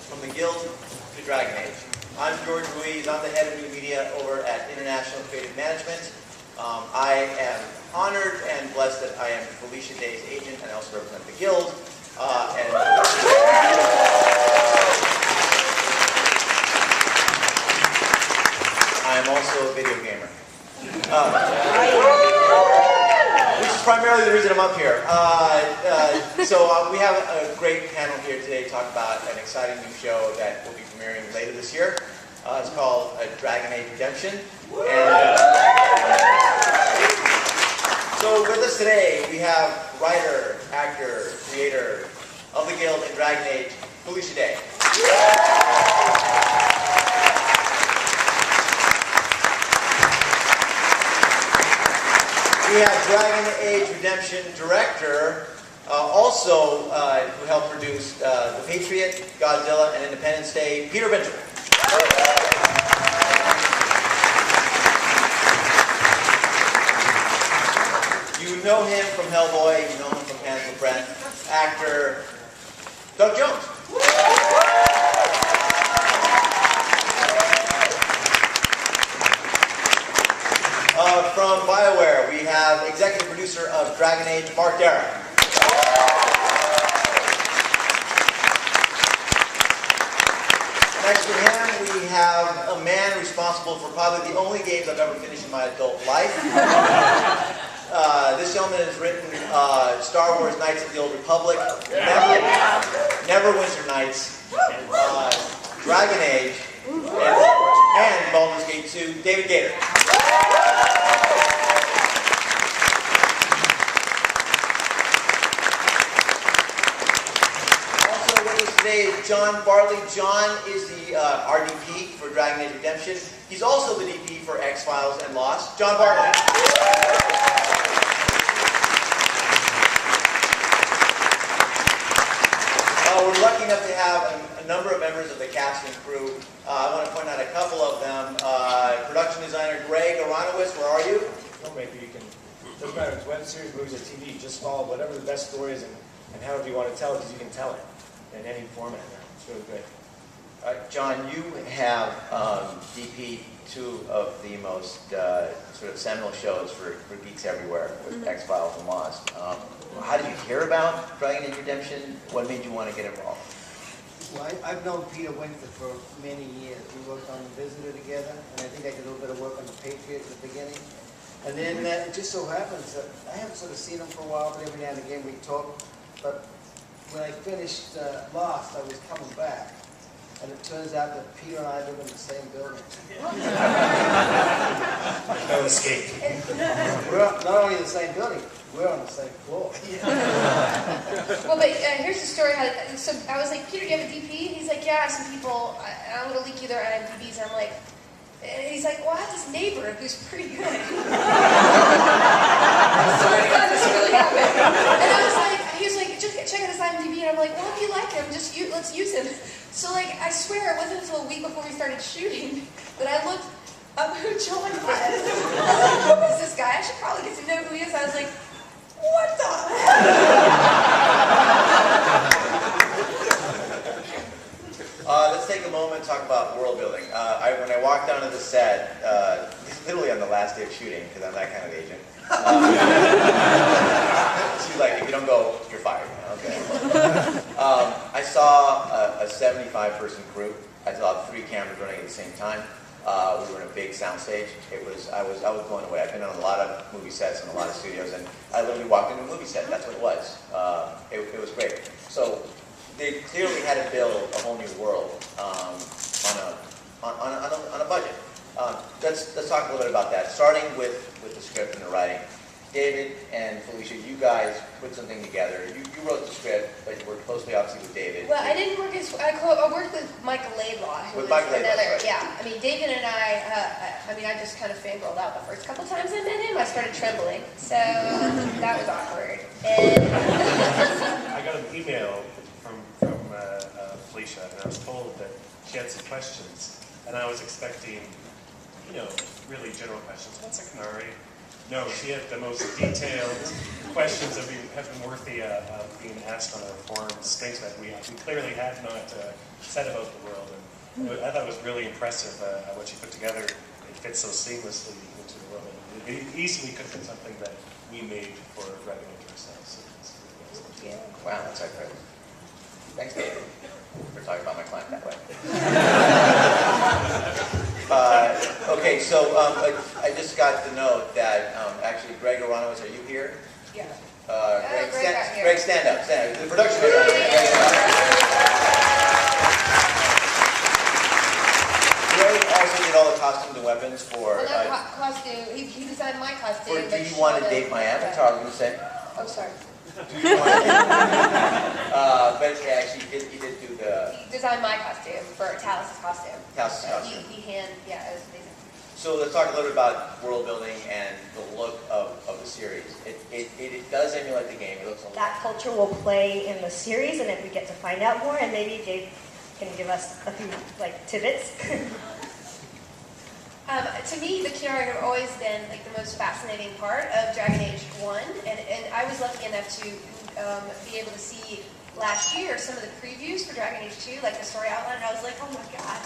from the Guild to Dragon Age. I'm George Ruiz. I'm the head of new media over at International Creative Management. I am honored and blessed that I am Felicia Day's agent, and I also represent the Guild. I am also a video gamer. Which is primarily the reason I'm up here. We have a great panel here today to talk about an exciting new show that will be premiering later this year. It's called Dragon Age Redemption. And so with us today, we have writer, actor, creator of the Guild and Dragon Age, Felicia Day. We have Dragon Age Redemption director, who helped produce The Patriot, Godzilla, and Independence Day, Peter Benjamin. You know him from Hellboy, you know him from Hands of Breath, actor Doug Jones. From BioWare, we have executive producer of Dragon Age, Mark Darrah. Next to him, we have a man responsible for probably the only games I've ever finished in my adult life. This gentleman has written Star Wars Knights of the Old Republic, Neverwinter Nights, Dragon Age, and Baldur's Gate 2, David Gator. Today is John Bartley. John is the RDP for Dragon Age Redemption. He's also the DP for X-Files and Lost. John Bartley. We're lucky enough to have a number of members of the cast and crew. I want to point out a couple of them. Production designer Greg Aronowitz, where are you? Filmmaker, you can, doesn't matter if it's web series, movies, or TV, just follow whatever the best story is and however you want to tell it, because you can tell it in any format now. It's really great. John, you have DP two of the most sort of seminal shows for geeks everywhere with X-Files and Lost. How did you hear about Dragon Age Redemption? What made you want to get involved? Well, I've known Peter Winkler for many years. We worked on The Visitor together, and I think I did a little bit of work on The Patriot at the beginning. And then it just so happens that I haven't sort of seen him for a while, but every now and again we talk. But when I finished Lost, I was coming back, and it turns out that Peter and I live in the same building. No escape. We're not only in the same building, we're on the same floor. Well, but here's the story. So I was like, Peter, do you have a DP? He's like, yeah, I have some people. I'm going to leak you their IMDb's. And I'm like, and he's like, well, I have this neighbor who's pretty good. I swear to God, this really happened. And I was like, he was like, just check out his IMDb. And I'm like, well, if you like him, let's use him. So, like, I swear it wasn't until a week before we started shooting that I looked up who John was. I was like, who is this guy? I should probably get to know who he is. I was like, what the Let's take a moment and talk about world building. When I walked onto the set, literally on the last day of shooting, because I'm that kind of agent, she's like, if you don't go, you're fired. Okay. I saw a 75-person crew. I saw 3 cameras running at the same time. We were in a big soundstage. I was blown away. I've been on a lot of movie sets and a lot of studios, and I literally walked into a movie set. That's what it was. It was great. So they clearly had to build a whole new world on a budget. Let's talk a little bit about that. Starting with the script and the writing. David and Felicia, you guys put something together. You wrote the script, but you worked closely, obviously, with David. Well, I didn't work as I worked with Michael Laidlaw, who was another. Right. Yeah, I mean, David and I just kind of fangirled out the first couple times I met him. I started trembling, so that was awkward. And I got an email from Felicia, and I was told that she had some questions, and I was expecting, really general questions. What's a canary? No, she had the most detailed questions that have been worthy of being asked on our forums, things that we clearly had not said about the world. And I thought it was really impressive what she put together. It fits so seamlessly into the world. It easily could have been something that we made for Dragon Age ourselves. So Wow, that's incredible. Thanks, Dave, for talking about my client that way. Okay, so I just got the note that actually Greg Aronowitz, are you here? Yeah. Greg, stand up. The production is on here. Greg also did all the costumes and weapons for. Costume. He designed my costume. For Do You Want to Date My Avatar? I was going to say. Oh, sorry. Do you want to? But actually, he did do the. He designed my costume for Talus's costume. Talus's costume. It was amazing. So let's talk a little bit about world building and the look of the series. It does emulate the game. It looks a lot. That culture will play in the series, and if we get to find out more, and maybe Dave can give us a few tidbits. To me, the Kinari have always been like the most fascinating part of Dragon Age 1, and I was lucky enough to be able to see last year some of the previews for Dragon Age 2, like the story outline, and I was like, oh my god.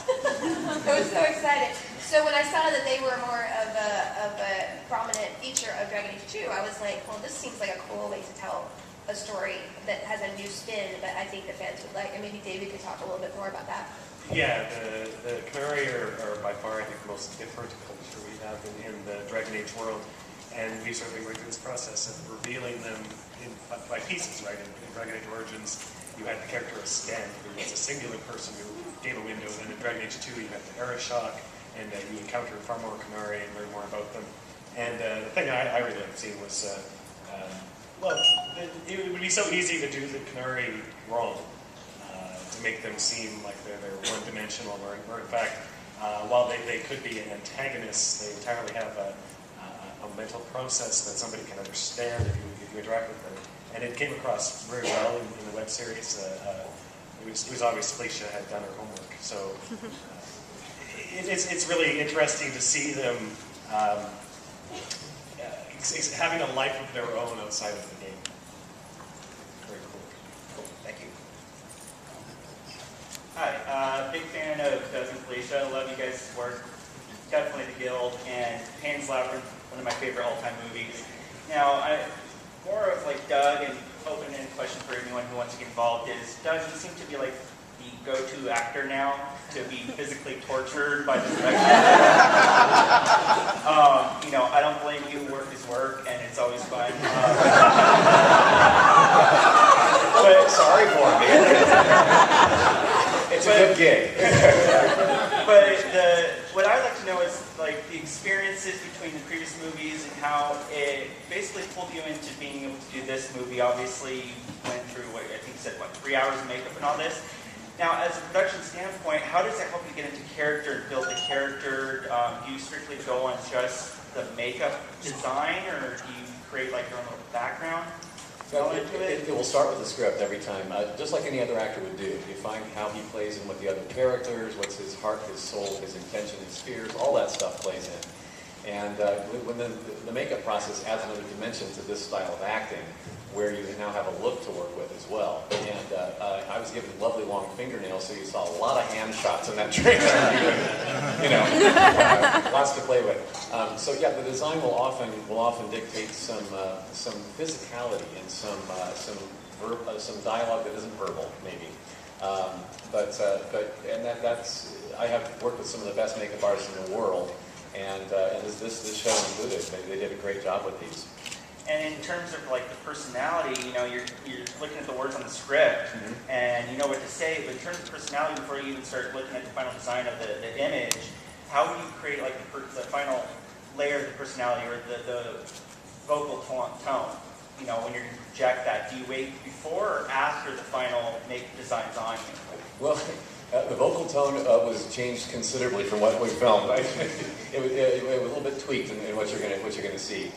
I was so excited. So when I saw that they were more of a prominent feature of Dragon Age 2, I was like, well, this seems like a cool way to tell a story that has a new spin, but I think the fans would like, and maybe David could talk a little bit more about that. yeah, the Kinari are by far, I think, the most different culture we have in the Dragon Age world. And we certainly went through this process of revealing them by pieces, right? In Dragon Age Origins, you had the character of Scan, who was a singular person who gave a window. Then in Dragon Age 2, you had the Era Shock, and you encountered far more Kinari and learn more about them. And the thing I really liked seeing was, it would be so easy to do the Kinari wrong, to make them seem like they're one-dimensional, or in fact, while they could be an antagonist, they entirely have a mental process that somebody can understand if you interact with them. And it came across very well in the web series. It was obvious Felicia had done her homework. So it's really interesting to see them having a life of their own outside of the game. Very cool. Cool. Thank you. Hi, big fan of Doug and Felicia. Love you guys' work. Definitely The Guild and Pan's Labyrinth, one of my favorite all-time movies. Now, more of like Doug, and open-ended question for anyone who wants to get involved is, Doug, you seem to be like the go-to actor now to be physically tortured by the director. I don't blame you. Work is work, and it's always fun. But sorry for me. It's a good gig. But what I'd like to know is like the experiences between the previous movies and how it basically pulled you into being able to do this movie. Obviously, you went through what I think you said, 3 hours of makeup and all this. Now, as a production standpoint, how does that help you get into character and build the character? Do you strictly go on just the makeup design, or do you create like your own little background? It will start with the script every time, just like any other actor would do. You find how he plays in with the other characters, what's his heart, his soul, his intention, his fears, all that stuff plays in. And when the makeup process adds another dimension to this style of acting, where you now have a look to work with as well. And I was given lovely long fingernails, so you saw a lot of hand shots in that trailer. Lots to play with. So yeah, the design will often dictate some physicality and some dialogue that isn't verbal, maybe. That's I have worked with some of the best makeup artists in the world, and this show included. They did a great job with these. And in terms of like the personality, you're looking at the words on the script, and you know what to say. But in terms of personality, before you even start looking at the final design of the image, how do you create like the final layer of the personality, or the vocal tone? When you're going to project that, do you wait before or after the final designs on you? Well, the vocal tone was changed considerably from what we filmed. It was a little bit tweaked in what you're going to see.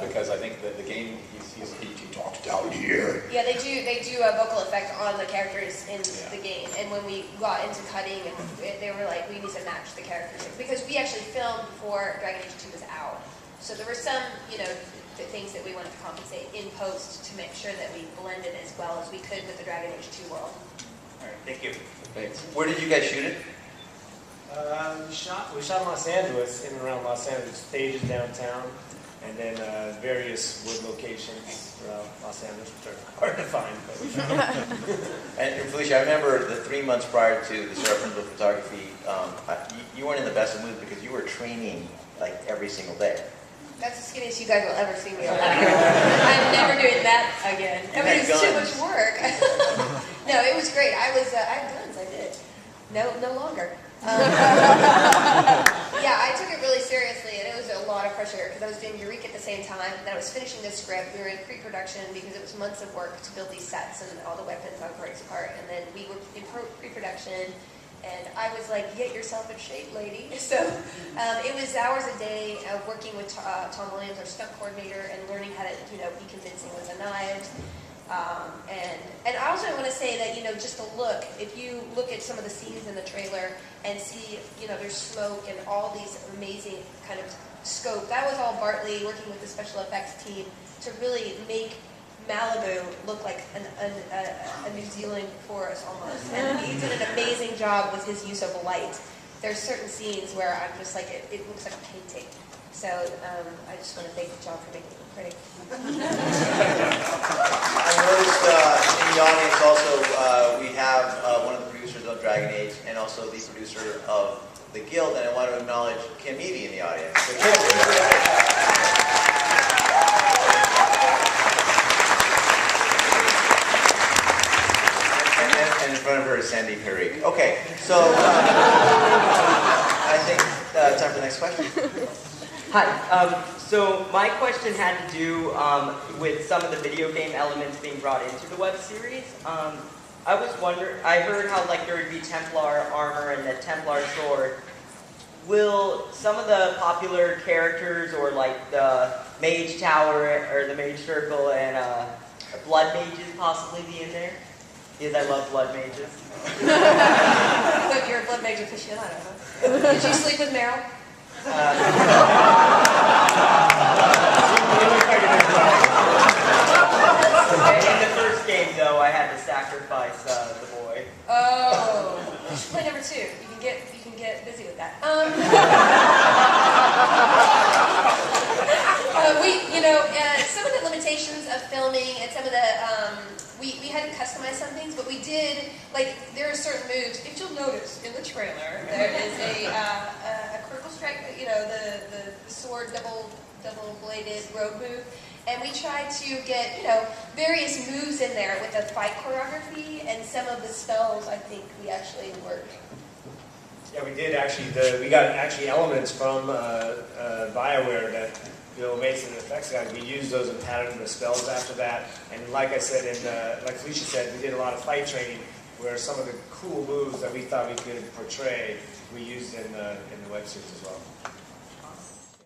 Because I think that the game, he talks down here. Yeah, they do a vocal effect on the characters in the game. And when we got into cutting, they were like, we need to match the characters. Because we actually filmed before Dragon Age 2 was out. So there were some, the things that we wanted to compensate in post to make sure that we blended as well as we could with the Dragon Age 2 world. All right, thank you. Thanks. Where did you guys shoot it? We shot in Los Angeles, in and around Los Angeles, stages downtown, and then various wood locations throughout Los Angeles, which are hard to find. But And Felicia, I remember the 3 months prior to the start of principal photography, you weren't in the best of moods because you were training like every single day. That's the skinniest you guys will ever see me. I'm never doing that again. You I mean, had it's too guns. much work. No, it was great. I had guns. I did. No longer. Yeah, I took it really seriously, and it was a lot of pressure because I was doing Eureka at the same time, and I was finishing this script. We were in pre-production because it was months of work to build these sets and all the weapons on Corey's part, and then we were in pre-production. And I was like, get yourself in shape, lady. So it was hours a day of working with Tom Williams, our stunt coordinator, and learning how to, be convincing with the knives. And I also want to say that, just the look, if you look at some of the scenes in the trailer and see, there's smoke and all these amazing kind of scope, that was all Bartley working with the special effects team to really make Malibu looked like a New Zealand forest almost, and he did an amazing job with his use of light. There's certain scenes where I'm just like, it looks like a painting. So I just want to thank John for making it look pretty. I noticed in the audience also we have one of the producers of Dragon Age and also the producer of the Guild, and I want to acknowledge Kim Eady in the audience. So Kim, and in front of her is Sandy Perique. Okay, so I think time for the next question. Hi. So my question had to do with some of the video game elements being brought into the web series. I was wondering, I heard how there would be Templar armor and the Templar sword. Will some of the popular characters, or the Mage Tower or the Mage Circle and Blood Mages possibly be in there? Because I love Blood Mages. So you're a Blood Mage aficionado, huh? Did you sleep with Meryl? In the first game, though, I had to sacrifice the boy. Oh, you should play number 2. You can get busy with that. Some of the limitations of filming and some of the we had to customize some things, but we did there are certain moves. If you'll notice in the trailer, there is a critical strike. The sword double bladed rogue move. And we tried to get, various moves in there with the fight choreography, and some of the spells, I think, we actually worked. yeah, we did actually. We got actually elements from BioWare that made some effects guys. We used those and patterned the spells after that. And like I said, like Felicia said, we did a lot of fight training where some of the cool moves that we thought we could portray, we used in the web series as well.